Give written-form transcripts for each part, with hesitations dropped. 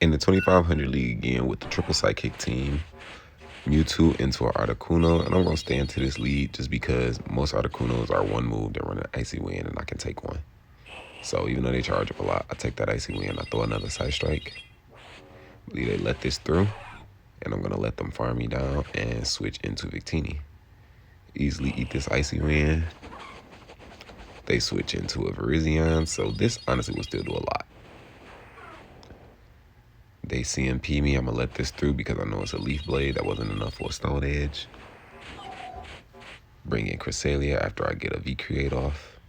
In the 2500 league again with the triple sidekick team, Mewtwo into an Articuno, and I'm going to stay into this lead just because most Articunos are one move that run an Icy Wind, and I can take one. So even though they charge up a lot, I take that Icy Wind, I throw another Side Strike. I believe they let this through, and I'm going to let them farm me down and switch into Victini. Easily eat this Icy Wind. They switch into a Virizion, so this honestly will still do a lot. They CMP me. I'm going to let this through because I know it's a Leaf Blade. That wasn't enough for a Stone Edge. Bring in Cresselia after I get a V-Create off.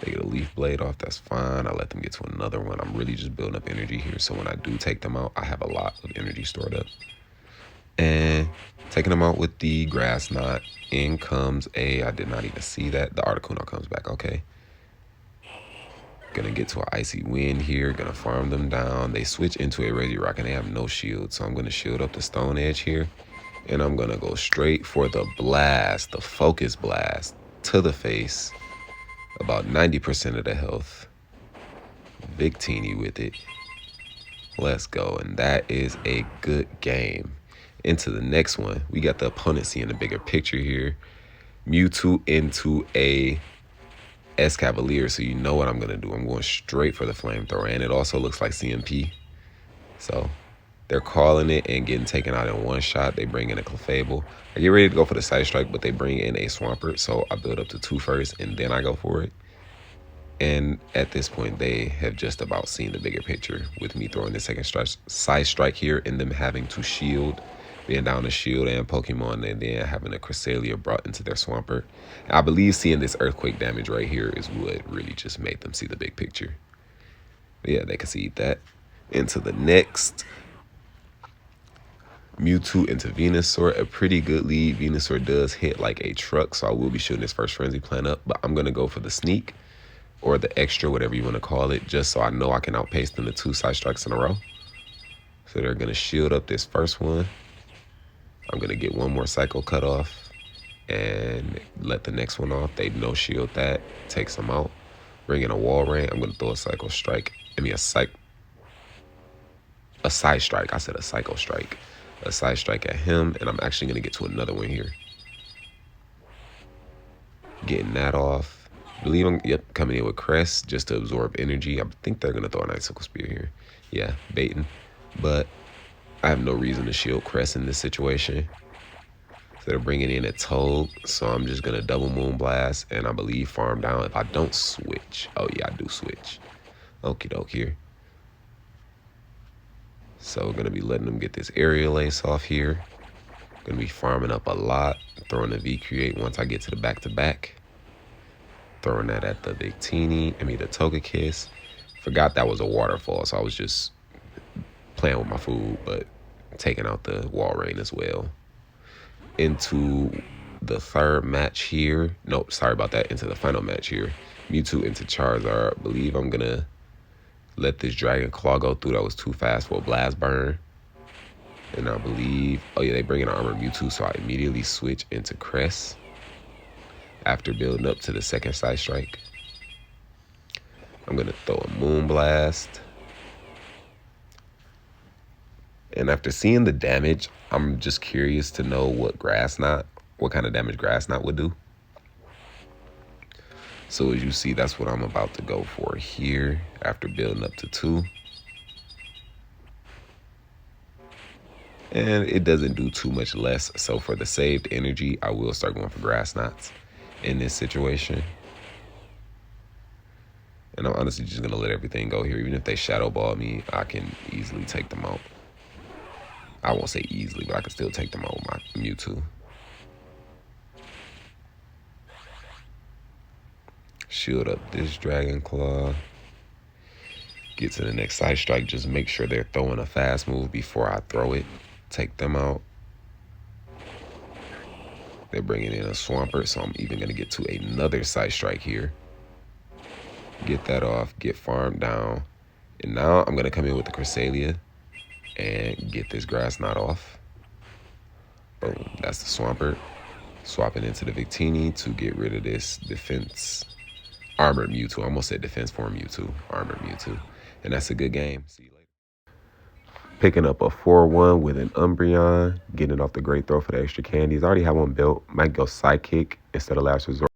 They get a Leaf Blade off. That's fine. I let them get to another one. I'm really just building up energy here. So when I do take them out, I have a lot of energy stored up. And taking them out with the Grass Knot. In comes I did not even see that. The Articuno comes back. Okay. Gonna get to an Icy Wind here. Gonna farm them down. They switch into a Regirock and they have no shield. So I'm gonna shield up the Stone Edge here. And I'm gonna go straight for the blast, the Focus Blast to the face. About 90% of the health. Victini with it. Let's go. And that is a good game. Into the next one. We got the opponent seeing the bigger picture here. Mewtwo into a Escavalier, so you know what I'm going to do. I'm going straight for the Flamethrower, and it also looks like CMP. So they're calling it and getting taken out in one shot. They bring in a Clefable. I get ready to go for the Side Strike, but they bring in a Swampert, so I build up to 2 first, and then I go for it. And at this point, they have just about seen the bigger picture with me throwing the second Side Strike here and them having to shield, being down to shield and Pokemon, and then having a Cresselia brought into their Swampert. I believe seeing this Earthquake damage right here is what really just made them see the big picture. But yeah, they concede that. Into the next. Mewtwo into Venusaur, a pretty good lead. Venusaur does hit like a truck, so I will be shooting his first Frenzy Plant up, but I'm going to go for the Sneak or the Extra, whatever you want to call it, just so I know I can outpace them to 2 Side Strikes in a row. So they're going to shield up this first one. I'm going to get one more Cycle Cut off and let the next one off. They no shield that, takes them out. Bring in a Wall Ring. I'm going to throw a Cycle Strike. I mean, a Side Strike. I said a Cycle Strike. A Side Strike at him, and I'm actually going to get to another one here. Getting that off. I believe I'm coming in with Crest just to absorb energy. I think they're going to throw an Icicle Spear here. Yeah, baiting. But I have no reason to shield Crest in this situation. So they're bringing in a Toad, so I'm just going to double Moonblast, and I believe farm down if I don't switch. Oh, yeah, I do switch. Okie doke here. So we're going to be letting them get this Aerial Ace off here. Going to be farming up a lot, throwing the V-Create once I get to the back-to-back. Throwing that at the Victini, the Togekiss. Forgot that was a waterfall, so I was just playing with my food, but taking out the Wall Rain as well. Into the third match here. Nope, sorry about that. Into the final match here. Mewtwo into Charizard. I believe I'm going to let this Dragon Claw go through. That was too fast for a Blast Burn. And I believe, oh yeah, they bring in an Armor Mewtwo, so I immediately switch into Crest after building up to the second Side Strike. I'm going to throw a Moonblast. And after seeing the damage, I'm just curious to know what kind of damage Grass Knot would do. So as you see, that's what I'm about to go for here after building up to 2. And it doesn't do too much less. So for the saved energy, I will start going for Grass Knots in this situation. And I'm honestly just going to let everything go here. Even if they Shadow Ball me, I can easily take them out. I won't say easily, but I can still take them out with my Mewtwo. Shield up this Dragon Claw. Get to the next Side Strike. Just make sure they're throwing a fast move before I throw it. Take them out. They're bringing in a Swampert, so I'm even going to get to another Side Strike here. Get that off. Get farmed down. And now I'm going to come in with the Cresselia and get this Grass Knot off. Boom. That's the Swampert. Swapping into the Victini to get rid of this defense. Armored Mewtwo. I almost said defense form Mewtwo. Armored Mewtwo. And that's a good game. See you later. Picking up a 4-1 with an Umbreon. Getting it off the Great Throw for the extra candies. I already have one built. Might go Psychic instead of Last Resort.